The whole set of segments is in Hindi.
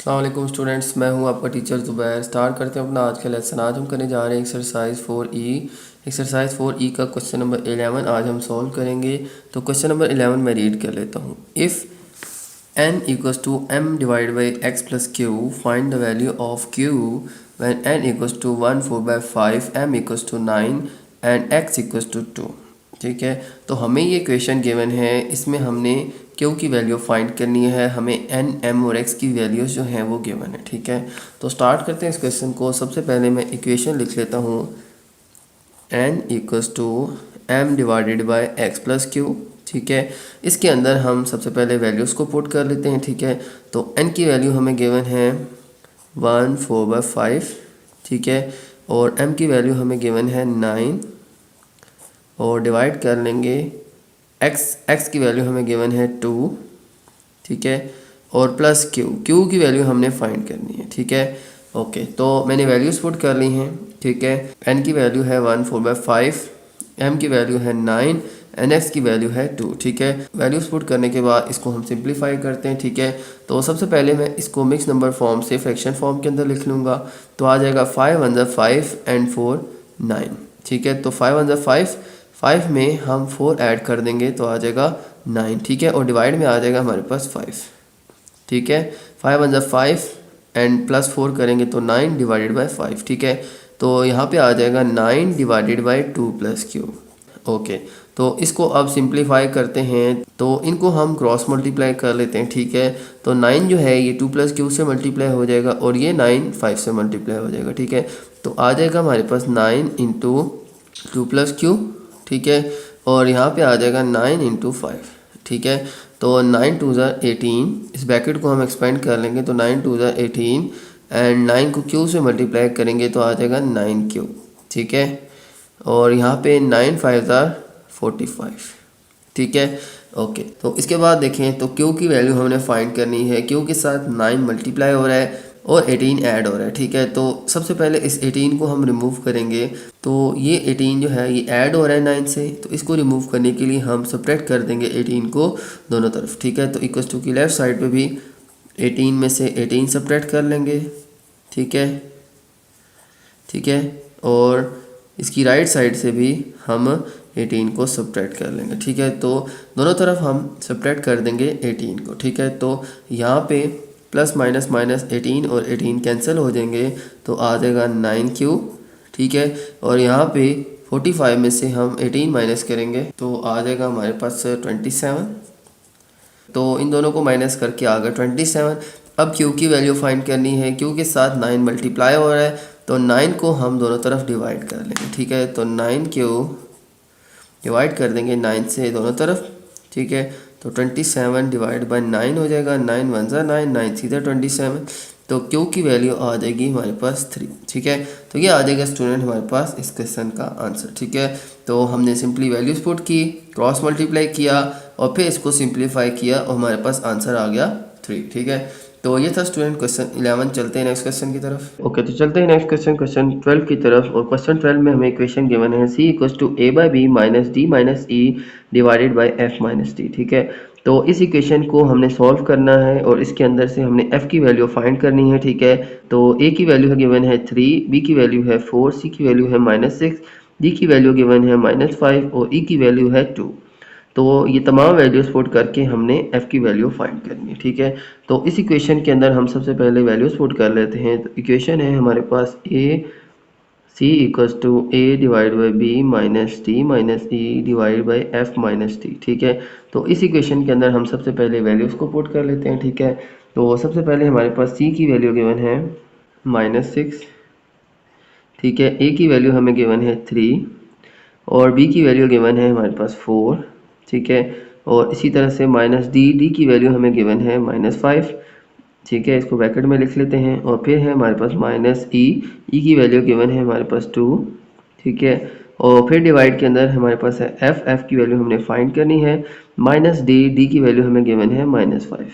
अस्सलाम वालेकुम स्टूडेंट्स, मैं हूं आपका टीचर ज़ुबैर। स्टार्ट करते हैं अपना आज का लेसन। आज हम करने जा रहे हैं एक्सरसाइज 4E का क्वेश्चन नंबर 11 आज हम सॉल्व करेंगे। तो क्वेश्चन नंबर 11 मैं रीड कर लेता हूं। If n equals to m divided by x plus q, find the value of q when n equals to 1 4/5, m equals to 9 and x equals to 2। ठीक है, तो हमें ये क्वेश्चन गिवन है, इसमें हमने क्यू की वैल्यू फाइंड करनी है, हमें एन एम और एक्स की वैल्यूज़ जो हैं वो गिवन है। ठीक है, तो स्टार्ट करते हैं इस क्वेश्चन को। सबसे पहले मैं इक्वेशन लिख लेता हूँ, n equals to m divided by x plus q. ठीक है, इसके अंदर हम सबसे पहले वैल्यूज़ को पुट कर लेते हैं। ठीक है, तो एन की वैल्यू हमें गिवन है 1 4/5। ठीक है, और एम की वैल्यू हमें गिवन है 9 और डिवाइड कर लेंगे एक्स की वैल्यू हमें गिवन है 2। ठीक है, और प्लस क्यू की वैल्यू हमने फाइंड करनी है। ठीक है, ओके, तो मैंने वैल्यूज़ पुट कर ली हैं। ठीक है, एन की वैल्यू है 1 4/5, एम की वैल्यू है 9 एन एक्स की वैल्यू है 2। ठीक है, वैल्यूज़ पुट करने के बाद इसको हम सिंप्लीफाई करते हैं। ठीक है, तो सबसे पहले मैं इसको मिक्स नंबर फॉर्म से फ्रैक्शन फॉर्म के अंदर लिख लूँगा। तो आ जाएगा 5 1 5 एंड 4 9। ठीक है, तो 5 1 5 में हम 4 ऐड कर देंगे तो आ जाएगा 9। ठीक है, और डिवाइड में आ जाएगा हमारे पास 5। ठीक है, 5 1 5 एंड प्लस 4 करेंगे तो 9 डिवाइडेड बाय 5। ठीक है, तो यहाँ पे आ जाएगा 9 divided by 2 plus Q. Okay, तो इसको अब सिंप्लीफाई करते हैं, तो इनको हम क्रॉस मल्टीप्लाई कर लेते हैं। ठीक है, तो 9 जो है ये 2 प्लस क्यू से मल्टीप्लाई हो जाएगा और ये 9 5 से मल्टीप्लाई हो जाएगा। ठीक है, तो आ जाएगा हमारे पास 9 इंटू 2 प्लस क्यू। ठीक है, और यहाँ पे आ जाएगा 9 इंटू 5। ठीक है, तो 9 2 18, इस ब्रैकेट को हम एक्सपेंड कर लेंगे तो 9 2 18 एंड 9 को क्यू से मल्टीप्लाई करेंगे तो आ जाएगा 9 क्यू। ठीक है, और यहाँ पे 9 5 45। ठीक है, ओके, तो इसके बाद देखें तो क्यू की वैल्यू हमने फाइंड करनी है। क्यू के साथ 9 मल्टीप्लाई हो रहा है और 18 ऐड हो रहा है। ठीक है, तो सबसे पहले इस 18 को हम रिमूव करेंगे। तो ये 18 जो है ये ऐड हो रहा है 9 से, तो इसको रिमूव करने के लिए हम सब्ट्रैक्ट कर देंगे 18 को दोनों तरफ। ठीक है, तो इक्वल्स टू की लेफ़्ट साइड पे भी 18 में से 18 सब्ट्रैक्ट कर लेंगे। ठीक है, ठीक है, और इसकी राइट साइड से भी हम 18 को सब्ट्रैक्ट कर लेंगे। ठीक है, तो दोनों तरफ हम सब्ट्रैक्ट कर देंगे 18 को। ठीक है, तो यहाँ पे प्लस माइनस माइनस 18 और 18 कैंसिल हो जाएंगे तो आ जाएगा 9 क्यू। ठीक है, और यहाँ पे 45 में से हम 18 माइनस करेंगे तो आ जाएगा हमारे पास 27। तो इन दोनों को माइनस करके आ गया 27। अब क्यू की वैल्यू फाइंड करनी है। क्यू के साथ 9 मल्टीप्लाई हो रहा है तो 9 को हम दोनों तरफ डिवाइड कर लेंगे। ठीक है, तो 9 क्यू डिवाइड कर देंगे 9 से दोनों तरफ। ठीक है, तो 27 डिवाइड बाय 9 हो जाएगा। 9 1 9 9 सीधा 27, तो क्यू की वैल्यू आ जाएगी हमारे पास 3। ठीक है, तो ये आ जाएगा स्टूडेंट हमारे पास इस क्वेश्चन का आंसर। ठीक है, तो हमने सिंपली वैल्यूज पुट की, क्रॉस मल्टीप्लाई किया और फिर इसको सिंप्लीफाई किया और हमारे पास आंसर आ गया 3। ठीक है, तो ये था स्टूडेंट क्वेश्चन 11। चलते हैं नेक्स्ट क्वेश्चन की तरफ। ओके, तो चलते हैं नेक्स्ट क्वेश्चन 12 की तरफ। और क्वेश्चन 12 में हमें इक्वेशन गिवन है c equals to a by b minus d minus e divided by f minus d। ठीक है, तो इस इक्वेशन को हमने सॉल्व करना है और इसके अंदर से हमने f की वैल्यू फाइंड करनी है। ठीक है, तो a की वैल्यू है गिवन है 3, b की वैल्यू है 4, c की वैल्यू है -6, d की वैल्यू गिवन है -5 और e की वैल्यू है 2। तो ये तमाम वैल्यूज़ पुट करके हमने f की वैल्यू फाइंड करनी है। ठीक है, तो इस इक्वेशन के अंदर हम सबसे पहले वैल्यूज़ पुट कर लेते हैं। तो इक्वेशन है हमारे पास c equals to a divide by b minus d minus e divide by f minus d। ठीक है, तो इस इक्वेशन के अंदर हम सबसे पहले वैल्यूज़ को पुट कर लेते हैं। ठीक है, तो सबसे पहले हमारे पास c की वैल्यू गिवन है -6। ठीक है, a की वैल्यू हमें गिवन है 3 और b की वैल्यू गिवन है हमारे पास 4। ठीक है, और इसी तरह से -d की वैल्यू हमें गिवन है -5। ठीक है, इसको ब्रैकेट में लिख लेते हैं और फिर है हमारे पास -e की वैल्यू गिवन है हमारे पास 2। ठीक है, और फिर डिवाइड के अंदर हमारे पास है f की वैल्यू हमने फाइंड करनी है, -d की वैल्यू हमें गिवन है -5।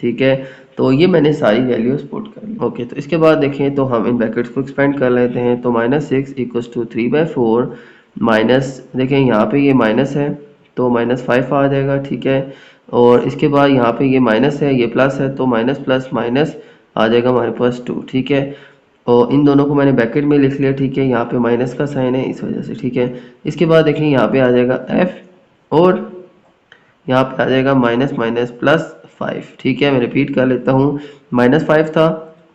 ठीक है, तो ये मैंने सारी वैल्यूज पुट कर ली। ओके, तो इसके बाद देखें तो हम इन ब्रैकेट्स को एक्सपेंड कर लेते हैं। तो -6 इक्वल्स टू 3/4 माइनस, देखें यहाँ पे ये माइनस है तो -5 आ जाएगा। ठीक है, और इसके बाद यहाँ पे ये माइनस है, ये प्लस है तो माइनस प्लस माइनस आ जाएगा हमारे पास 2, ठीक है। और इन दोनों को मैंने ब्रैकेट में लिख लिया, ठीक है। यहाँ पे माइनस का साइन है इस वजह से, ठीक है। इसके बाद देखें यहाँ पे आ जाएगा f और यहाँ पे आ जाएगा माइनस माइनस प्लस 5, ठीक है। मैं रिपीट कर लेता हूँ, -5 था,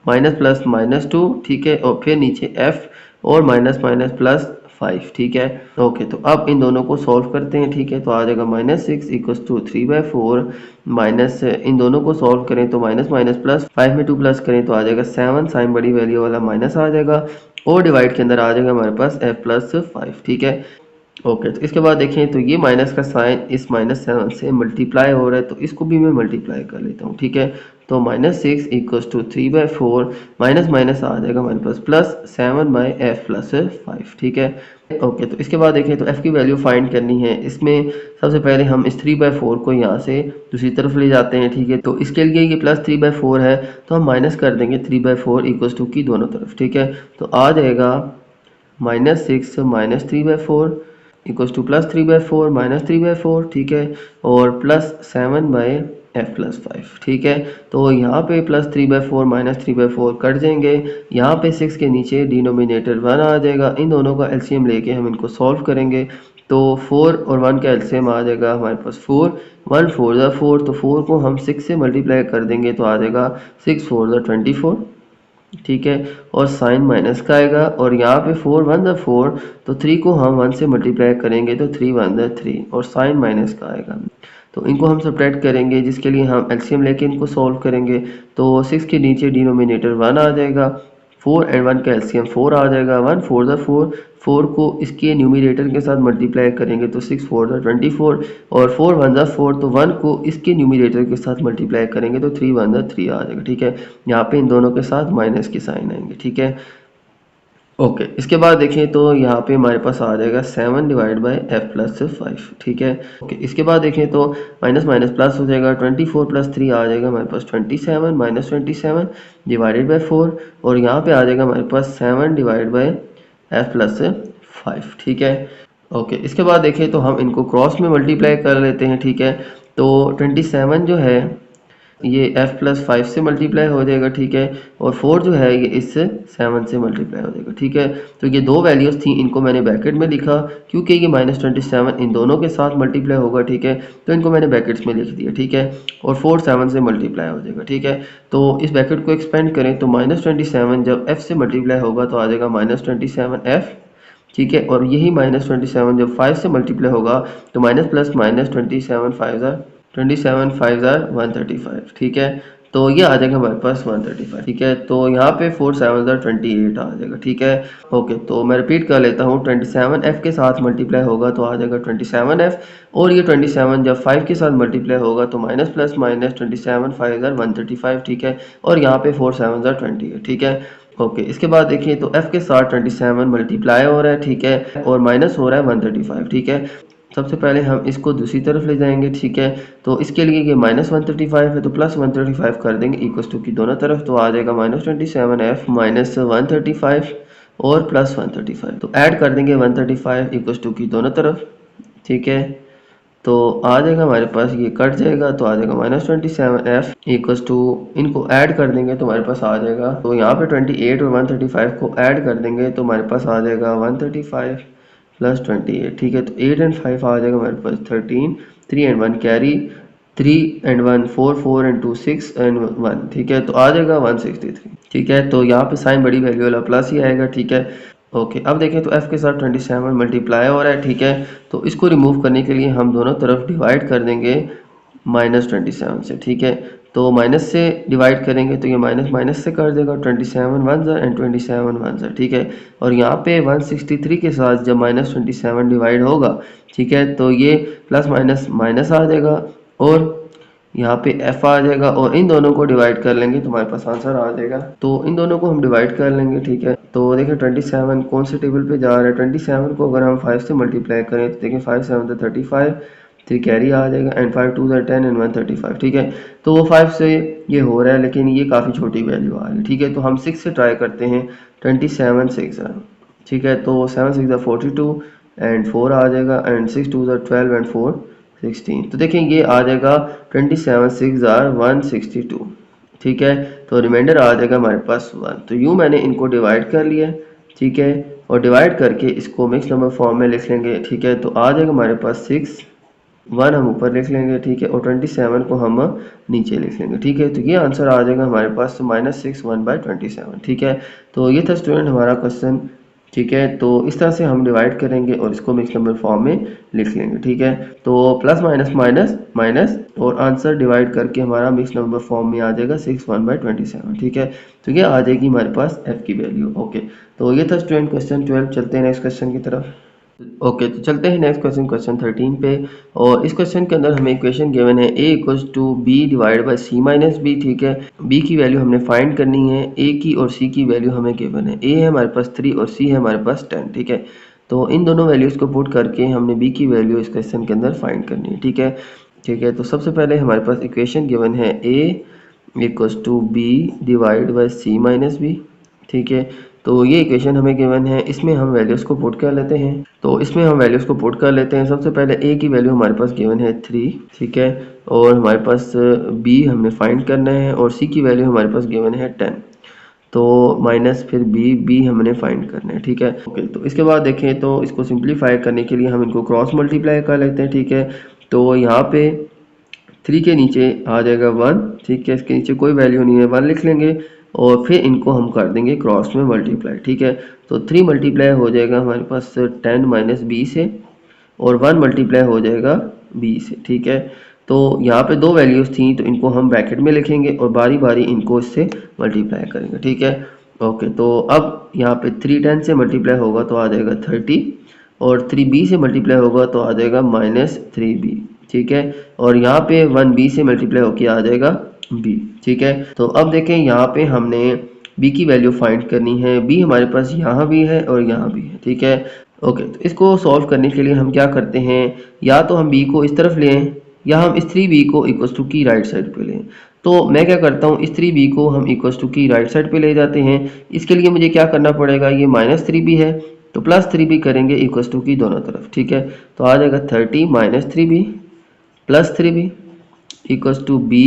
माइनस प्लस -2, ठीक है। और फिर नीचे f और माइनस माइनस प्लस 5, ठीक है। ओके, तो अब इन दोनों को सॉल्व करते हैं, ठीक है। तो आ जाएगा -6 इक्वल्स टू 3/4 माइनस, इन दोनों को सॉल्व करें तो माइनस माइनस प्लस 5 में 2 प्लस करें तो आ जाएगा 7, साइन बड़ी वैल्यू वाला माइनस आ जाएगा और डिवाइड के अंदर आ जाएगा हमारे पास f प्लस 5, ठीक है। ओके, तो इसके बाद देखें तो ये माइनस का साइन इस -7 से मल्टीप्लाई हो रहा है, तो इसको भी मैं मल्टीप्लाई कर लेता हूँ, ठीक है। तो -6 इक्वल्स टू 3/4 माइनस माइनस आ जाएगा हमारे पास प्लस 7/f प्लस 5, ठीक है। ओके, तो इसके बाद देखें तो f की वैल्यू फाइंड करनी है। इसमें सबसे पहले हम इस 3/4 को यहाँ से दूसरी तरफ ले जाते हैं, ठीक है। तो इसके लिए ये प्लस 3/4 है तो हम माइनस कर देंगे 3/4 इक्वल्स टू की दोनों तरफ, ठीक है। तो आ जाएगा -6 minus 3/4 equals two plus 3/4 minus 3/4, ठीक है। और प्लस 7/f प्लस 5, ठीक है। तो यहाँ पे प्लस 3/4 माइनस 3/4 कट जाएंगे, यहाँ पे 6 के नीचे डिनोमिनेटर 1 आ जाएगा। इन दोनों का एलसीएम लेके हम इनको सॉल्व करेंगे तो 4 और 1 का एलसीएम आ जाएगा हमारे पास 4, 1 4 ज़ा 4, तो 4 को हम 6 से मल्टीप्लाई कर देंगे तो आ जाएगा 6 4 ज़ा 24, ठीक है। और साइन माइनस का आएगा और यहाँ पे 4 1 ज़ा 4, तो 3 को हम 1 से मल्टीप्लाई करेंगे तो 3 1 ज़ा 3 और साइन माइनस का आएगा। तो इनको हम सब्ट्रैक्ट करेंगे जिसके लिए हम एलसीएम लेके इनको सॉल्व करेंगे। तो 6 के नीचे डिनोमिनेटर 1 आ जाएगा, 4 एंड 1 का एलसीएम 4 आ जाएगा, 1 4 ज़ा 4, 4 को इसके न्यूमिनेटर के साथ मल्टीप्लाई करेंगे तो 6 4 ज़ा 24 और 4 1 ज़ा 4, तो 1 को इसके न्यूमिनेटर के साथ मल्टीप्लाई करेंगे तो 3 1 ज़ा 3 आ जाएगा, ठीक है। यहाँ पे इन दोनों के साथ माइनस के साइन आएंगे, ठीक है। ओके, इसके बाद देखें तो यहाँ पे हमारे पास आ जाएगा 7 डिवाइड बाई f प्लस 5, ठीक है। ओके, इसके बाद देखें तो माइनस माइनस प्लस हो जाएगा, 24 प्लस 3 आ जाएगा हमारे पास 27 माइनस 27 डिवाइडेड बाई 4 और यहाँ पे आ जाएगा हमारे पास 7 डिवाइड बाई f प्लस 5, ठीक है। ओके, इसके बाद देखें तो हम इनको क्रॉस में मल्टीप्लाई कर लेते हैं, ठीक है। तो 27 जो है ये f प्लस 5 से मल्टीप्लाई हो जाएगा, ठीक है। और 4 जो है ये इससे 7 से मल्टीप्लाई हो जाएगा, ठीक है। तो ये दो वैल्यूज़ थी, इनको मैंने ब्रैकेट में लिखा क्योंकि ये -27 इन दोनों के साथ मल्टीप्लाई होगा, ठीक है। तो इनको मैंने ब्रैकेट्स में लिख दिया, ठीक है। और 4 7 से मल्टीप्लाई हो जाएगा, ठीक है। तो इस ब्रैकेट को एक्सपेंड करें तो -27 जब f से मल्टीप्लाई होगा तो आ जाएगा -27f, ठीक है। और यही -27 जब 5 से मल्टीप्लाई होगा तो माइनस प्लस माइनस 27 5 ज़ार 135, ठीक है। तो ये आ जाएगा हमारे पास 135, ठीक है। तो यहाँ पे 4 7 ज़ार 28 आ जाएगा, ठीक है। ओके, तो मैं रिपीट कर लेता हूँ, 27f के साथ मल्टीप्लाई होगा तो आ जाएगा 27f और ये 27 जब 5 के साथ मल्टीप्लाई होगा तो माइनस प्लस माइनस 27 5 ज़ार 135, ठीक है। और यहाँ पे 4 7 ज़ार 28, ठीक है। ओके, इसके बाद देखिए तो f के साथ 27 मल्टीप्लाई हो रहा है, ठीक है। और माइनस हो रहा है 135, ठीक है। सबसे पहले हम इसको दूसरी तरफ ले जाएंगे, ठीक है। तो इसके लिए ये -135 है तो प्लस 135 कर देंगे इक्वल्स टू की दोनों तरफ, तो आ जाएगा -27f माइनस 135 और प्लस 135, तो ऐड कर देंगे 135 इक्वल्स टू की दोनों तरफ, ठीक है। तो आ जाएगा हमारे पास, ये कट जाएगा तो आ जाएगा -27f इक्वल्स टू, इनको ऐड कर देंगे तो हमारे पास आ जाएगा, तो यहाँ पे 28 और 135 को ऐड कर देंगे तो हमारे पास आ जाएगा 135 प्लस 28, ठीक है। तो 8 एंड 5 आ जाएगा हमारे पास 13, 3 and 1 carry, 3 and 1 4, 4 and 2 6 and 1, ठीक है। तो आ जाएगा 163, ठीक है। तो यहाँ पे साइन बड़ी वैल्यू वाला प्लस ही आएगा, ठीक है। ओके, अब देखें तो f के साथ 27 मल्टीप्लाई हो रहा है, ठीक है। तो इसको रिमूव करने के लिए हम दोनों तरफ डिवाइड कर देंगे -27 से, ठीक है। तो माइनस से डिवाइड करेंगे तो ये माइनस माइनस से कर देगा, 27 1 ज़ा एंड 27 1 ज़ा, ठीक है। और यहाँ पे 163 के साथ जब -27 डिवाइड होगा, ठीक है, तो ये प्लस माइनस माइनस आ जाएगा और यहाँ पे f आ जाएगा और इन दोनों को डिवाइड कर लेंगे तो हमारे पास आंसर आ जाएगा। तो इन दोनों को हम डिवाइड कर लेंगे, ठीक है। तो देखिए 27 कौन से टेबल पे जा रहा है, 27 को अगर हम 5 से मल्टीप्लाई करें तो देखिए 5 7 35, 3 कैरी आ जाएगा एंड 5 2 10 एंड 135, ठीक है। तो वो 5 से ये हो रहा है लेकिन ये काफ़ी छोटी वैल्यू आ रही है, ठीक है। तो हम 6 से ट्राई करते हैं, 27 6 है, ठीक है। तो 7 6 42 एंड 4 आ जाएगा एंड 6 2 12 एंड 4 16, तो देखें ये आ जाएगा 27 6 ज़ार 162, ठीक है। तो रिमाइंडर आ जाएगा हमारे पास 1। तो यूँ मैंने इनको डिवाइड कर लिया, ठीक है, और डिवाइड करके इसको मिक्स नंबर फॉर्म में लिख लेंगे, ठीक है। तो आ जाएगा हमारे पास 6, 1 हम ऊपर लिख लेंगे, ठीक है, और 27 को हम नीचे लिख लेंगे, ठीक है। तो ये आंसर आ जाएगा हमारे पास -6 1/27, ठीक है। तो ये था स्टूडेंट हमारा क्वेश्चन, ठीक है। तो इस तरह से हम डिवाइड करेंगे और इसको मिक्स नंबर फॉर्म में लिख लेंगे, ठीक है। तो प्लस माइनस माइनस माइनस और आंसर डिवाइड करके हमारा मिक्स नंबर फॉर्म में आ जाएगा 6 1/27, ठीक है। तो ये आ जाएगी हमारे पास f की वैल्यू। ओके, तो ये था स्टूडेंट क्वेश्चन 12। चलते हैं नेक्स्ट क्वेश्चन की तरफ। ओके, तो चलते हैं नेक्स्ट क्वेश्चन, क्वेश्चन 13 पे। और इस क्वेश्चन के अंदर हमें इक्वेशन गिवन है a = b divide by c minus b, ठीक है। b की वैल्यू हमने फाइंड करनी है, a की और c की वैल्यू हमें गिवन है, a है हमारे पास 3 और c है हमारे पास 10, ठीक है। तो इन दोनों वैल्यूज़ को पुट करके हमने b की वैल्यू इस क्वेश्चन के अंदर फाइंड करनी है, ठीक है। ठीक है, तो सबसे पहले हमारे पास इक्वेशन गिवन है a = b divide by c minus b, ठीक है। तो ये इक्वेशन हमें गिवन है, इसमें हम वैल्यूज़ को पुट कर लेते हैं। तो इसमें हम वैल्यूज़ को पुट कर लेते हैं। सबसे पहले a की वैल्यू हमारे पास गिवन है 3, ठीक है, और हमारे पास b हमने फाइंड करना है और c की वैल्यू हमारे पास गिवन है 10। तो माइनस फिर b हमने फाइंड करना है, ठीक है। ओके, तो इसके बाद देखें तो इसको सिंप्लीफाई करने के लिए हम इनको क्रॉस मल्टीप्लाई कर लेते हैं, ठीक है। तो यहाँ पे 3 के नीचे आ जाएगा 1, ठीक है, इसके नीचे कोई वैल्यू नहीं है, 1 लिख लेंगे और फिर इनको हम कर देंगे क्रॉस में मल्टीप्लाई, ठीक है। तो 3 मल्टीप्लाई हो जाएगा हमारे पास 10 माइनस b से, और 1 मल्टीप्लाई हो जाएगा b से, ठीक है। तो यहाँ पे दो वैल्यूज़ थी तो इनको हम ब्रैकेट में लिखेंगे और बारी बारी इनको इससे मल्टीप्लाई करेंगे, ठीक है। ओके, तो अब यहाँ पे 3 10 से मल्टीप्लाई होगा तो आ जाएगा 30, और 3b से मल्टीप्लाई होगा तो आ जाएगा -3b, ठीक है। और यहाँ पे 1b से मल्टीप्लाई होकर आ जाएगा b, ठीक है। तो अब देखें यहाँ पे हमने b की वैल्यू फाइंड करनी है, b हमारे पास यहाँ भी है और यहाँ भी है, ठीक है। ओके, तो इसको सॉल्व करने के लिए हम क्या करते हैं, या तो हम b को इस तरफ लें या हम इस 3b को इक्वल टू की राइट साइड पे लें। तो मैं क्या करता हूँ, इस 3b को हम इक्वल टू की राइट साइड पे ले जाते हैं। इसके लिए मुझे क्या करना पड़ेगा, ये -3b है तो +3b करेंगे इक्वल टू की दोनों तरफ, ठीक है। तो आ जाएगा 30 -3b +3b equals to b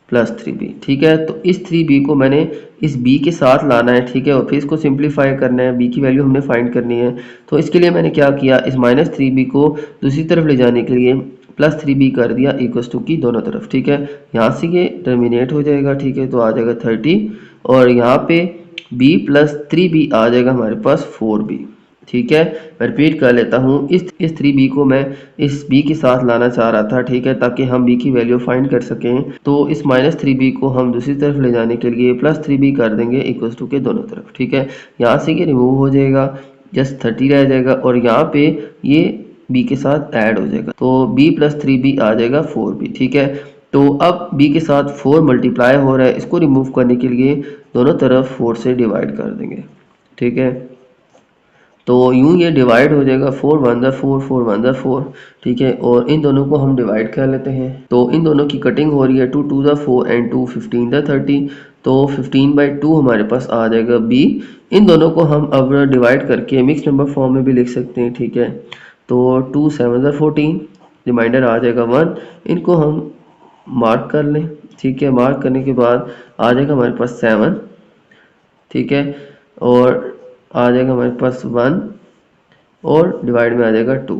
+3b, ठीक है। तो इस 3b को मैंने इस b के साथ लाना है, ठीक है, और फिर इसको सिंप्लीफाई करना है, b की वैल्यू हमने फाइंड करनी है। तो इसके लिए मैंने क्या किया, इस -3b को दूसरी तरफ ले जाने के लिए +3b कर दिया इक्वल्स टू की दोनों तरफ, ठीक है। यहाँ से ये टर्मिनेट हो जाएगा, ठीक है, तो आ जाएगा 30, और यहाँ पे b +3b आ जाएगा हमारे पास 4b, ठीक है। मैं रिपीट कर लेता हूँ, इस 3b को मैं इस b के साथ लाना चाह रहा था, ठीक है, ताकि हम b की वैल्यू फाइंड कर सकें। तो इस -3b को हम दूसरी तरफ ले जाने के लिए +3b कर देंगे इक्वल्स टू के दोनों तरफ, ठीक है। यहाँ से ये रिमूव हो जाएगा, जस्ट 30 रह जाएगा, और यहाँ पे ये b के साथ ऐड हो जाएगा, तो b +3b आ जाएगा 4b, ठीक है। तो अब b के साथ 4 मल्टीप्लाई हो रहा है, इसको रिमूव करने के लिए दोनों तरफ 4 से डिवाइड कर देंगे, ठीक है। तो यूँ ये डिवाइड हो जाएगा, 4 1 ज़ा 4 4 1 ज़ा 4, ठीक है। और इन दोनों को हम डिवाइड कर लेते हैं, तो इन दोनों की कटिंग हो रही है, 2 2 ज़ा 4 एंड 2 15 ज़ा 30, तो 15/2 हमारे पास आ जाएगा b। इन दोनों को हम अब डिवाइड करके मिक्स नंबर फॉर्म में भी लिख सकते हैं, ठीक है। तो 2 7 ज़ा 14, रिमाइंडर आ जाएगा 1, इनको हम मार्क कर लें, ठीक है। मार्क करने के बाद आ जाएगा हमारे पास 7, ठीक है, और आ जाएगा हमारे पास 1, और डिवाइड में आ जाएगा 2।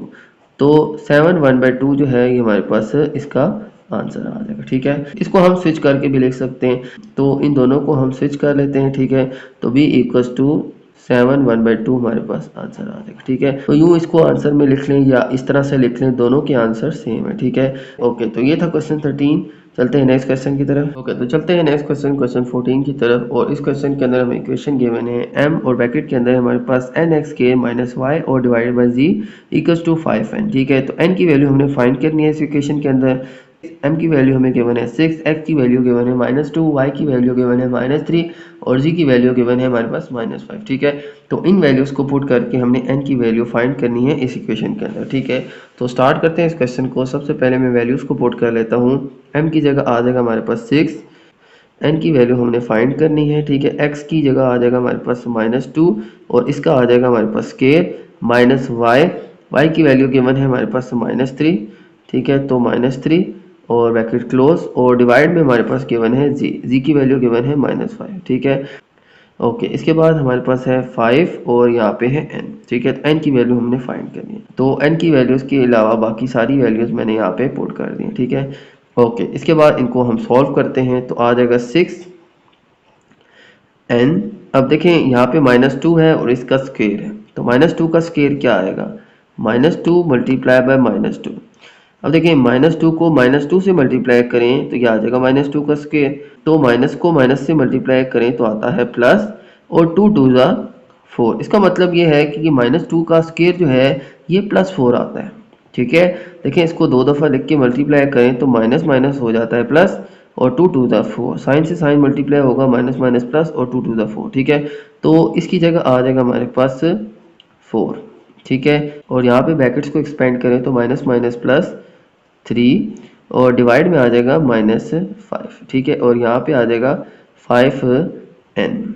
तो 7 1/2 जो है ये हमारे पास इसका आंसर आ जाएगा, ठीक है। इसको हम स्विच करके भी लिख सकते हैं, तो इन दोनों को हम स्विच कर लेते हैं, ठीक है। तो b = 7 1/2 हमारे पास आंसर आ जाएगा, ठीक है। तो यूँ इसको आंसर में लिख लें या इस तरह से लिख लें, दोनों के आंसर सेम है, ठीक है। ओके, तो ये था क्वेश्चन 13। चलते हैं नेक्स्ट क्वेश्चन की तरफ। ओके, तो चलते हैं नेक्स्ट क्वेश्चन, क्वेश्चन 14 की तरफ। और इस क्वेश्चन के अंदर हमें इक्वेशन गिवन है m, और ब्रैकेट के अंदर हमारे पास nxk - y और डिवाइडेड बाय z = 5n, ठीक है। तो n की वैल्यू हमने फाइंड करनी है इस इक्वेशन के अंदर। m की वैल्यू हमें गिवन है 6, x की वैल्यू गिवन है -2, y की वैल्यू गिवन है -3 और z की वैल्यू गिवन है हमारे पास -5, ठीक है। तो इन वैल्यूज़ को पुट करके हमने n की वैल्यू फाइंड करनी है इस इक्वेशन के अंदर, ठीक है। तो स्टार्ट करते हैं इस क्वेश्चन को। सबसे पहले मैं वैल्यूज़ को पुट कर लेता हूँ। m की जगह आ जाएगा हमारे पास 6, n की वैल्यू हमने फाइंड करनी है, ठीक है। x की जगह आ जाएगा हमारे पास -2 और इसका आ जाएगा हमारे पास स्केयर -y, y की वैल्यू गिवन है हमारे पास -3, ठीक है। तो -3 और ब्रैकेट क्लोज, और डिवाइड में हमारे पास गिवन है जी की वैल्यू गिवन है -5, ठीक है। ओके, इसके बाद हमारे पास है 5 और यहाँ पे है n, ठीक है। तो n की वैल्यू हमने फाइंड करनी है, तो n की वैल्यूज़ के अलावा बाकी सारी वैल्यूज़ मैंने यहाँ पे पुट कर दी हैं, ठीक है। ओके, इसके बाद इनको हम सॉल्व करते हैं, तो आ जाएगा 6n। अब देखें यहाँ पे -2 है और इसका स्क्वायर है, तो -2 का स्क्वायर क्या आएगा, -2 मल्टीप्लाई बाय -2। अब देखिए -2 को -2 से मल्टीप्लाई करें तो यह आ जाएगा -2 का स्क्वायर, तो माइनस को माइनस से मल्टीप्लाई करें तो आता है प्लस, और 2 2 ज़ा 4। इसका मतलब ये है कि -2 का स्क्वायर जो है ये +4 आता है, ठीक है। देखिए इसको 2 दफ़ा लिख के मल्टीप्लाई करें तो माइनस माइनस हो जाता है प्लस, और 2 2 ज़ा 4, साइन से साइन मल्टीप्लाई होगा, माइनस माइनस प्लस, और 2 2 ज़ा 4, ठीक है। तो इसकी जगह आ जाएगा हमारे पास 4, ठीक है। और यहाँ पे ब्रैकेट्स को एक्सपेंड करें तो माइनस माइनस प्लस 3, और डिवाइड में आ जाएगा -5, ठीक है। और यहाँ पे आ जाएगा 5n,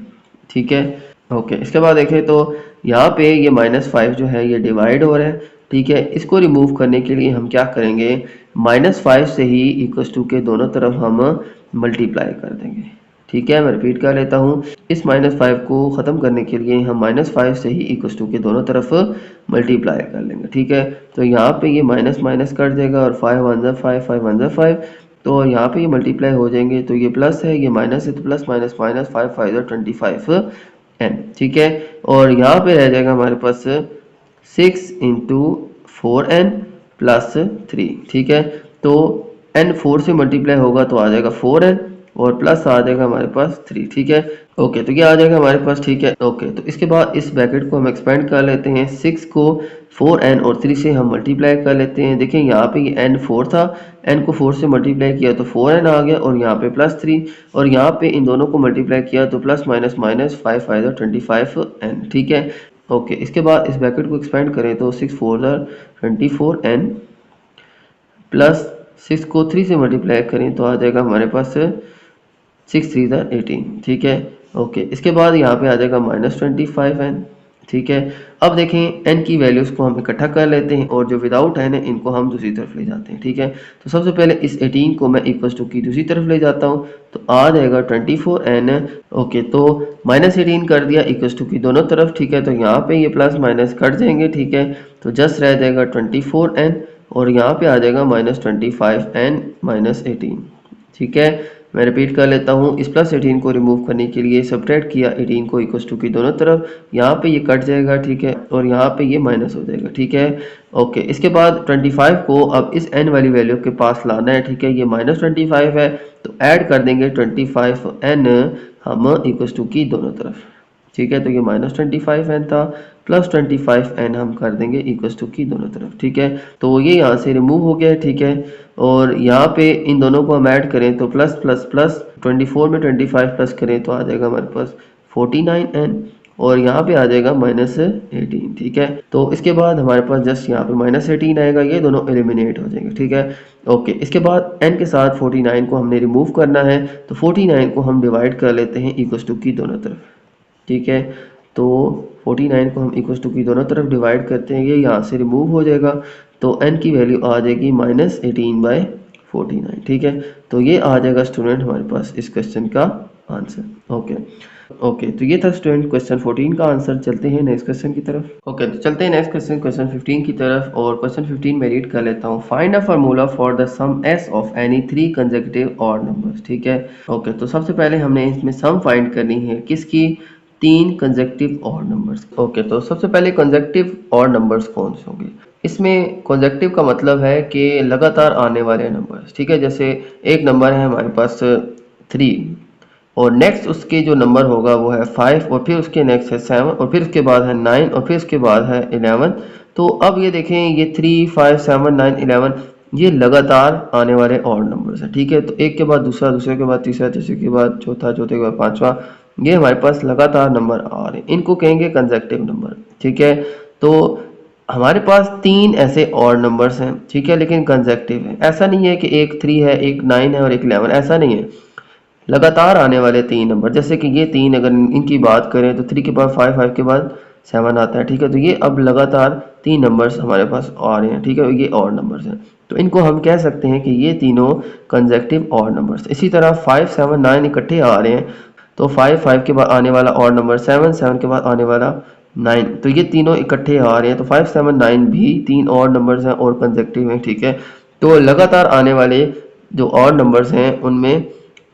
ठीक है। ओके, इसके बाद देखें तो यहाँ पे ये -5 जो है ये डिवाइड हो रहा है, ठीक है। इसको रिमूव करने के लिए हम क्या करेंगे, -5 से ही इक्वल्स टू के दोनों तरफ हम मल्टीप्लाई कर देंगे, ठीक है। मैं रिपीट कर लेता हूँ, इस -5 को ख़त्म करने के लिए हम -5 से ही इक्वल्स टू के दोनों तरफ मल्टीप्लाई कर लेंगे, ठीक है। तो यहाँ पे ये माइनस माइनस कट जाएगा, और 5 1 ज़ा 5, 5 1 ज़ा 5, तो यहाँ पे ये मल्टीप्लाई हो जाएंगे, तो ये प्लस है, ये माइनस है, तो प्लस माइनस माइनस, 5 5 ज़ा 25n, ठीक है। और यहाँ पे रह जाएगा हमारे पास 6 इंटू 4n प्लस 3, ठीक है। तो n 4 से मल्टीप्लाई होगा तो आ जाएगा 4n, और प्लस आ जाएगा हमारे पास 3, ठीक है। ओके, तो ये आ जाएगा हमारे पास, ठीक है। ओके, तो इसके बाद इस ब्रैकेट को हम एक्सपेंड कर लेते हैं, 6 को 4n और 3 से हम मल्टीप्लाई कर लेते हैं। देखिए यहाँ पे ये n 4 था, n को 4 से मल्टीप्लाई किया तो 4n आ गया, और यहाँ पे +3, और यहाँ पे इन दोनों को मल्टीप्लाई किया तो प्लस माइनस माइनस 5 5 ज़ा 25n, ठीक है। ओके, इसके बाद इस ब्रैकेट को एक्सपेंड करें तो 6 4 ज़ा 24n प्लस 6 को 3 से मल्टीप्लाई करें तो आ जाएगा हमारे पास 6 3 ज़ा 18, ठीक है। ओके, इसके बाद यहाँ पे आ जाएगा -25n, ठीक है। अब देखें n की वैल्यूज़ को हम इकट्ठा कर लेते हैं, और जो विदाउट n है इनको हम दूसरी तरफ ले जाते हैं, ठीक है। तो सबसे पहले इस 18 को मैं इक्वल्स टू की दूसरी तरफ ले जाता हूँ, तो आ जाएगा 24n। ओके, तो -18 कर दिया इक्वल्स टू की दोनों तरफ, ठीक है। तो यहाँ पे ये प्लस माइनस कट जाएंगे, ठीक है। तो जस्ट रह जाएगा 24n, और यहाँ पे आ जाएगा -25n -18, ठीक है। मैं रिपीट कर लेता हूँ, इस +18 को रिमूव करने के लिए सब्ट्रैक्ट किया 18 को इक्वल्स टू की दोनों तरफ, यहाँ पे ये कट जाएगा, ठीक है, और यहाँ पे ये माइनस हो जाएगा, ठीक है। ओके, इसके बाद 25 को अब इस n वाली वैल्यू के पास लाना है, ठीक है। ये -25 है, तो ऐड कर देंगे 25n हम इक्वल्स टू की दोनों तरफ, ठीक है। तो ये -25n था, प्लस 25n हम कर देंगे इक्वल्स टू की दोनों तरफ, ठीक है। तो ये यहाँ से रिमूव हो गया है, ठीक है। और यहाँ पे इन दोनों को हम ऐड करें तो प्लस प्लस प्लस 24 में 25 प्लस करें तो आ जाएगा हमारे पास 49n, और यहाँ पे आ जाएगा -18, ठीक है। तो इसके बाद हमारे पास जस्ट यहाँ पे -18 आएगा, ये दोनों एलिमिनेट हो जाएंगे, ठीक है। ओके, इसके बाद n के साथ 49 को हमने रिमूव करना है, तो 49 को हम डिवाइड कर लेते हैं इक्वल्स टू की दोनों तरफ, ठीक है। तो 49 को हम इक्वल्स टू की दोनों तरफ डिवाइड करते हैं, ये यहाँ से रिमूव हो जाएगा, तो n की वैल्यू आ जाएगी -18/49, ठीक है। तो ये आ जाएगा स्टूडेंट हमारे पास इस क्वेश्चन का आंसर। ओके, तो ये था स्टूडेंट क्वेश्चन 14 का आंसर। चलते हैं नेक्स्ट क्वेश्चन की तरफ। ओके, तो चलते हैं नेक्स्ट क्वेश्चन 15 की तरफ, और क्वेश्चन 15 में रीड कर लेता हूँ। Find a formula for the sum s of any 3 consecutive odd numbers, ठीक है। ओके, तो सबसे पहले हमने इसमें सम फाइंड करनी है, किसकी, 3 कंसेक्यूटिव ऑड नंबर्स। ओके, तो सबसे पहले कंसेक्यूटिव ऑड नंबर्स कौन से होंगे। इसमें कंसेक्यूटिव का मतलब है कि लगातार आने वाले नंबर्स, ठीक है। जैसे एक नंबर है हमारे पास 3, और नेक्स्ट उसके जो नंबर होगा वो है 5, और फिर उसके नेक्स्ट है 7, और फिर उसके बाद है 9, और फिर उसके बाद है 11। तो अब ये देखें, ये 3 5 7 9 11 ये लगातार आने वाले ऑड नंबर्स हैं, ठीक है। तो एक के बाद दूसरा, दूसरे के बाद तीसरा, तीसरे के बाद चौथा, चौथे के बाद पांचवा, ये हमारे पास लगातार नंबर आ रहे हैं, इनको कहेंगे कंसेक्यूटिव नंबर, ठीक है। तो हमारे पास 3 ऐसे ऑड नंबर्स हैं, ठीक है, लेकिन कंसेक्यूटिव है। ऐसा नहीं है कि एक 3 है, एक 9 है और एक 11, ऐसा नहीं है। लगातार आने वाले 3 नंबर, जैसे कि ये 3 अगर इनकी बात करें तो 3 के बाद 5, 5 के बाद 7 आता है, ठीक है। तो ये अब लगातार 3 नंबर्स हमारे पास आ रहे हैं, ठीक है, ये ऑड नंबर्स हैं। तो इनको हम कह सकते हैं कि ये तीनों कंसेक्टिव ऑड नंबर्स। इसी तरह 5, 7, 9 इकट्ठे आ रहे हैं, तो 5, 5 के बाद आने वाला ऑड नंबर 7, 7 के बाद आने वाला 9, तो ये तीनों इकट्ठे आ रहे हैं, तो 5, 7, 9 भी तीन ऑड नंबर्स हैं और कंसेक्टिव हैं, ठीक है। तो लगातार आने वाले जो ऑड नंबर्स हैं उनमें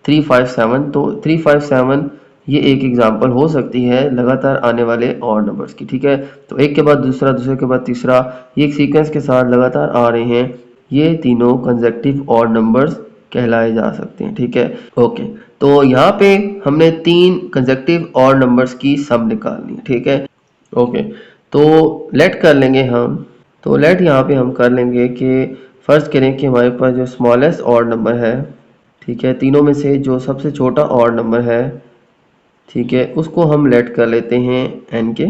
3, 5, 7, तो 3, 5, 7 ये एक एग्जांपल हो सकती है लगातार आने वाले ऑड नंबर्स की, ठीक है। तो एक के बाद दूसरा, दूसरे के बाद तीसरा, ये एक सीक्वेंस के साथ लगातार आ रहे हैं, ये तीनों कंसेक्टिव ऑड नंबर्स कहलाए जा सकते हैं, ठीक है। ओके, तो यहाँ पे हमने तीन कंसेक्टिव ऑड नंबर्स की सम निकालनी है, ठीक है। ओके, तो लेट कर लेंगे हम, तो लेट यहाँ पे हम कर लेंगे कि फर्ज करें कि हमारे पास जो स्मॉलेस्ट ऑड नंबर है, ठीक है, तीनों में से जो सबसे छोटा ऑड नंबर है, ठीक है, उसको हम लेट कर लेते हैं n के,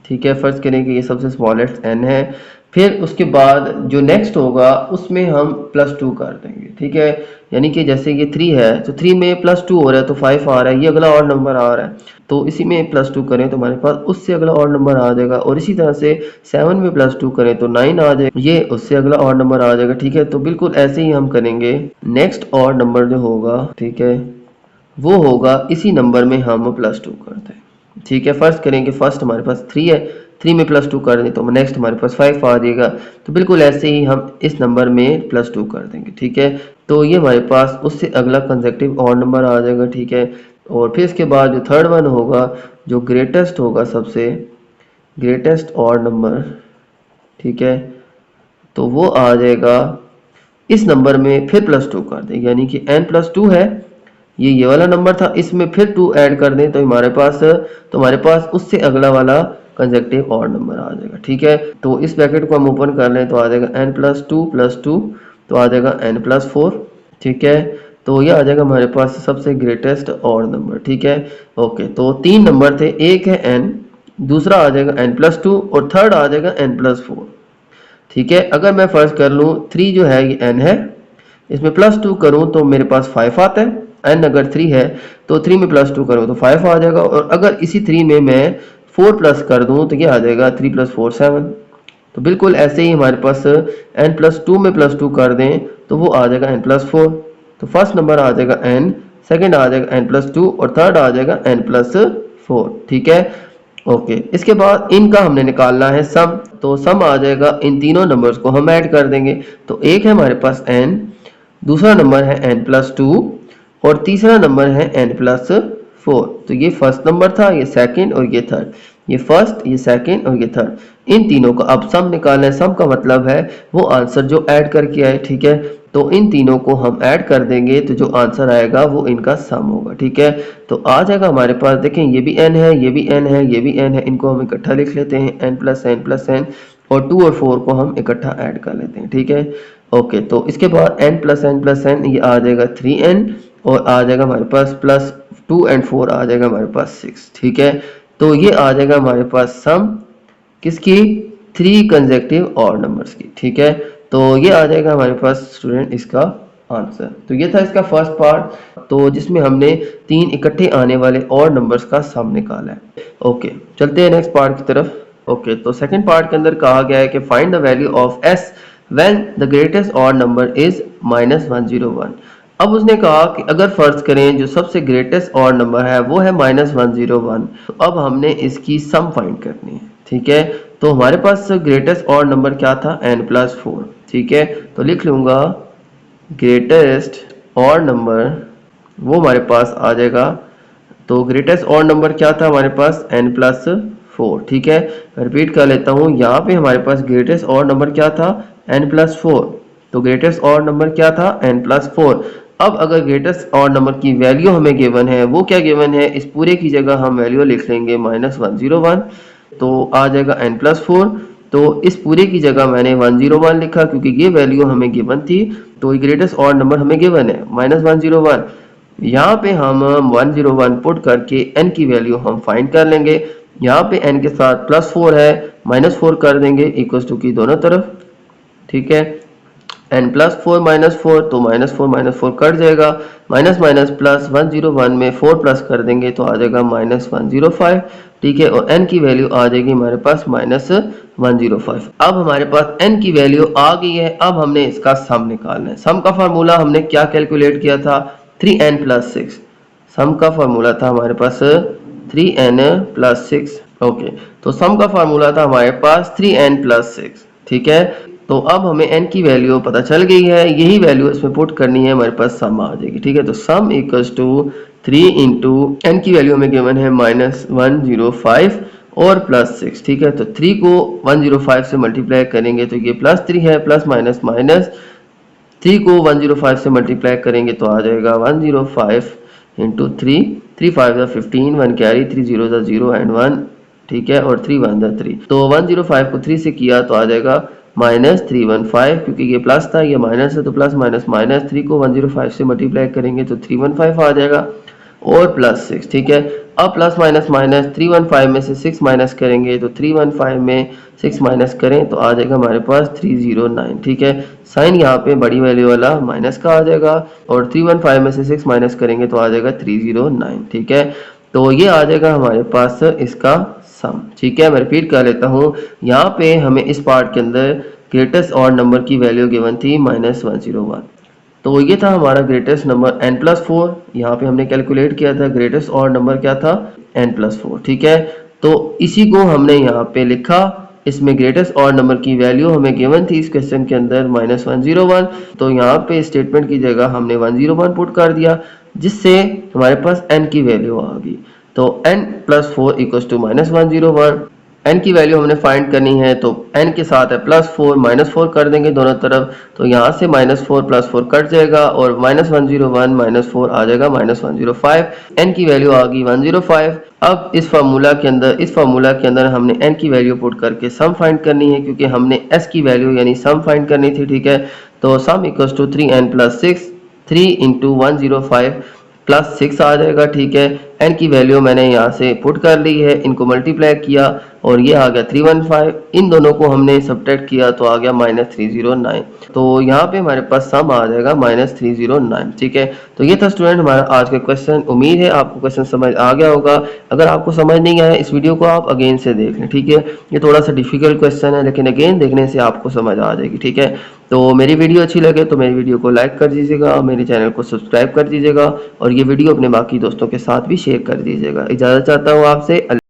ठीक है। फर्ज करें कि ये सबसे स्मॉलेस्ट n है, फिर उसके बाद जो नेक्स्ट होगा उसमें हम +2 कर देंगे, ठीक है। यानी कि जैसे ये 3 है, तो 3 में +2 हो रहा है तो 5 आ रहा है, ये अगला और नंबर आ रहा है, तो इसी में +2 करें तो हमारे पास उससे अगला और नंबर आ जाएगा, और इसी तरह से 7 में +2 करें तो 9 आ जाएगा, ये उससे अगला और नंबर आ जाएगा, ठीक है। तो बिल्कुल ऐसे ही हम करेंगे, नेक्स्ट और नंबर जो होगा, ठीक है, वो होगा इसी नंबर में हम +2 कर दें, ठीक है। फर्स्ट करेंगे, फर्स्ट हमारे पास 3 है, 3 में +2 कर दें तो नेक्स्ट हमारे पास 5 आ जाएगा, तो बिल्कुल ऐसे ही हम इस नंबर में +2 कर देंगे, ठीक है। तो ये हमारे पास उससे अगला कंसेक्टिव ऑड नंबर आ जाएगा, ठीक है। और फिर इसके बाद जो थर्ड वन होगा, जो ग्रेटेस्ट होगा, सबसे ग्रेटेस्ट ऑड नंबर, ठीक है, तो वो आ जाएगा इस नंबर में फिर +2 कर दें, यानी कि n+2 है, ये वाला नंबर था, इसमें फिर 2 ऐड कर दें तो हमारे पास उससे अगला वाला कंसेक्टिव ऑड नंबर आ जाएगा, ठीक है। तो इस ब्रैकेट को हम ओपन कर लें तो आ जाएगा n+2 तो आ जाएगा n+4, ठीक है। तो ये आ जाएगा हमारे पास सबसे ग्रेटेस्ट ऑड नंबर, ठीक है। ओके, तो तीन नंबर थे, एक है n, दूसरा आ जाएगा n+2 और थर्ड आ जाएगा n+4, ठीक है। अगर मैं फर्ज कर लूँ 3 जो है ये n है, इसमें +2 करूँ तो मेरे पास 5 आता है, n अगर 3 है तो 3 में +2 करूँ तो 5 आ जाएगा, और अगर इसी 3 में मैं 4 प्लस कर दूँ तो ये आ जाएगा 3 + 4 7। तो बिल्कुल ऐसे ही हमारे पास n+2 में +2 कर दें तो वो आ जाएगा n+4, तो फर्स्ट नंबर आ जाएगा n, सेकंड आ जाएगा n+2 और थर्ड आ जाएगा n+4, ठीक है। ओके, इसके बाद इनका हमने निकालना है सम, तो सम आ जाएगा, इन तीनों नंबर्स को हम ऐड कर देंगे, तो एक है हमारे पास n, दूसरा नंबर है n+2 और तीसरा नंबर है n+4। तो ये फर्स्ट नंबर था, ये सेकंड और ये थर्ड, ये फर्स्ट, ये सेकंड और ये थर्ड, इन तीनों का अब सम निकालना है। सम का मतलब है वो आंसर जो ऐड करके आए, ठीक है। तो इन तीनों को हम ऐड कर देंगे तो जो आंसर आएगा वो इनका सम होगा, ठीक है। तो आ जाएगा हमारे पास, देखें ये भी n है, ये भी n है, ये भी n है, इनको हम इकट्ठा लिख लेते हैं n+n+n, और 2 और 4 को हम इकट्ठा ऐड कर लेते हैं, ठीक है। ओके, तो इसके बाद n+n+n ये आ जाएगा 3n, और आ जाएगा हमारे पास +2 and 4 आ जाएगा हमारे पास 6, ठीक है। तो ये आ जाएगा हमारे पास सम किसकी, 3 कंसेक्टिव ऑड नंबर्स की, ठीक है। तो ये आ जाएगा हमारे पास स्टूडेंट इसका आंसर। तो ये था इसका फर्स्ट पार्ट, तो जिसमें हमने 3 इकट्ठे आने वाले ऑड नंबर्स का सम निकाला है। ओके, चलते हैं नेक्स्ट पार्ट की तरफ। ओके, तो सेकंड पार्ट के अंदर कहा गया है कि find the value of s when the greatest odd number is -101। अब उसने कहा कि अगर फर्ज करें जो सबसे ग्रेटेस्ट ऑड नंबर है वो है -101, तो अब हमने इसकी सम फाइंड करनी है, ठीक है। तो हमारे पास ग्रेटेस्ट ऑड नंबर क्या था, n+4, ठीक है। तो लिख लूंगा ग्रेटेस्ट ऑड नंबर, वो हमारे पास आ जाएगा, तो ग्रेटेस्ट ऑड नंबर क्या था हमारे पास, n+4, ठीक है। रिपीट कर लेता हूँ, यहाँ पे हमारे पास ग्रेटेस्ट ऑड नंबर क्या था, n+4, तो ग्रेटेस्ट ऑड नंबर क्या था, n+4। अब अगर ग्रेटेस्ट ऑड नंबर की वैल्यू हमें गिवन है, वो क्या गिवन है, इस पूरे की जगह हम वैल्यू लिख लेंगे -101, तो आ जाएगा n+4। तो इस पूरे की जगह मैंने 101 लिखा क्योंकि ये वैल्यू हमें गिवन थी, तो ग्रेटेस्ट ऑड नंबर हमें गिवन है -101। यहाँ पे हम 101 पुट करके n की वैल्यू हम फाइंड कर लेंगे। यहाँ पे n के साथ +4 है, -4 कर देंगे इक्वल्स टू की दोनों तरफ, ठीक है। n प्लस 4 -4, तो -4 कट जाएगा, माइनस माइनस प्लस 101 में 4 प्लस कर देंगे तो आ जाएगा -105, ठीक है। और n की वैल्यू आ जाएगी हमारे पास -105। अब हमारे पास n की वैल्यू आ गई है, अब हमने इसका सम निकालना है। सम का फार्मूला हमने क्या कैलकुलेट किया था, 3n प्लस 6। सम का फार्मूला था हमारे पास 3n प्लस 6, ओके। तो सम का फार्मूला था हमारे पास 3n प्लस 6, ठीक है। तो अब हमें n की वैल्यू पता चल गई है, यही वैल्यू इसमें पुट करनी है, हमारे पास सम आ जाएगी, ठीक है। तो sum equals to 3 into n की वैल्यू हमें गिवन है -105 और प्लस 6, ठीक है। तो 3 को 105 से मल्टीप्लाई करेंगे तो ये +3 है, प्लस माइनस माइनस 3 को 105 से मल्टीप्लाई करेंगे तो आ जाएगा 105 इंटू 3, 3 5 15, 1 कैरी, 3 0 0 एंड 1, ठीक है। और 3 1 3, तो 105 को 3 से किया तो आ जाएगा -315, क्योंकि ये प्लस था ये माइनस है तो प्लस माइनस माइनस, 3 को 105 से मल्टीप्लाई करेंगे तो 315 आ जाएगा और प्लस 6, ठीक है। अब प्लस माइनस माइनस 315 में से 6 माइनस करेंगे तो 315 में 6 माइनस करें तो आ जाएगा हमारे पास 309, ठीक है। साइन यहाँ पे बड़ी वैल्यू वाला माइनस का आ जाएगा और 315 में से 6 माइनस करेंगे तो आ जाएगा 309, ठीक है। तो ये आ जाएगा हमारे पास इसका सम, ठीक है। मैं रिपीट कर लेता हूँ, यहाँ पे हमें इस पार्ट के अंदर ग्रेटेस्ट ऑड नंबर की वैल्यू गिवन थी -101। तो ये था हमारा ग्रेटेस्ट नंबर n+4, यहाँ पे हमने कैलकुलेट किया था। ग्रेटेस्ट ऑड नंबर क्या था, n+4, ठीक है। तो इसी को हमने यहाँ पे लिखा, इसमें ग्रेटेस्ट ऑड नंबर की वैल्यू हमें गिवन थी इस क्वेश्चन के अंदर -101, तो यहाँ पे स्टेटमेंट की जगह हमने 101 पुट कर दिया, जिससे हमारे पास n की वैल्यू आ गई। तो n+4 इक्वल्स टू -101। n की वैल्यू हमने फाइंड करनी है, तो n के साथ है +4, -4 कर देंगे दोनों तरफ, तो यहाँ से -4 +4 कट जाएगा और -101 -4 आ जाएगा -105। n की वैल्यू आ गई 105। अब इस फार्मूला के अंदर हमने n की वैल्यू पुट करके सम फाइंड करनी है, क्योंकि हमने s की वैल्यू यानी सम फाइंड करनी थी, ठीक है। तो sum equals to 3n plus 6, 3 into 105 plus 6 आ जाएगा, ठीक है। n की वैल्यू मैंने यहाँ से पुट कर ली है, इनको मल्टीप्लाई किया और ये आ गया 315, इन दोनों को हमने सब्ट्रैक्ट किया तो आ गया -309। तो यहाँ पे हमारे पास सम आ जाएगा -309, ठीक है। तो ये था स्टूडेंट हमारा आज का क्वेश्चन। उम्मीद है आपको क्वेश्चन समझ आ गया होगा। अगर आपको समझ नहीं आया, इस वीडियो को आप अगेन से देख लें, ठीक है। ये थोड़ा सा डिफिकल्ट क्वेश्चन है, लेकिन अगेन देखने से आपको समझ आ जाएगी, ठीक है। तो मेरी वीडियो अच्छी लगे तो मेरी वीडियो को लाइक कर दीजिएगा, मेरे चैनल को सब्सक्राइब कर दीजिएगा और ये वीडियो अपने बाकी दोस्तों के साथ भी शेयर कर दीजिएगा। इजाज़त चाहता हूँ आपसे।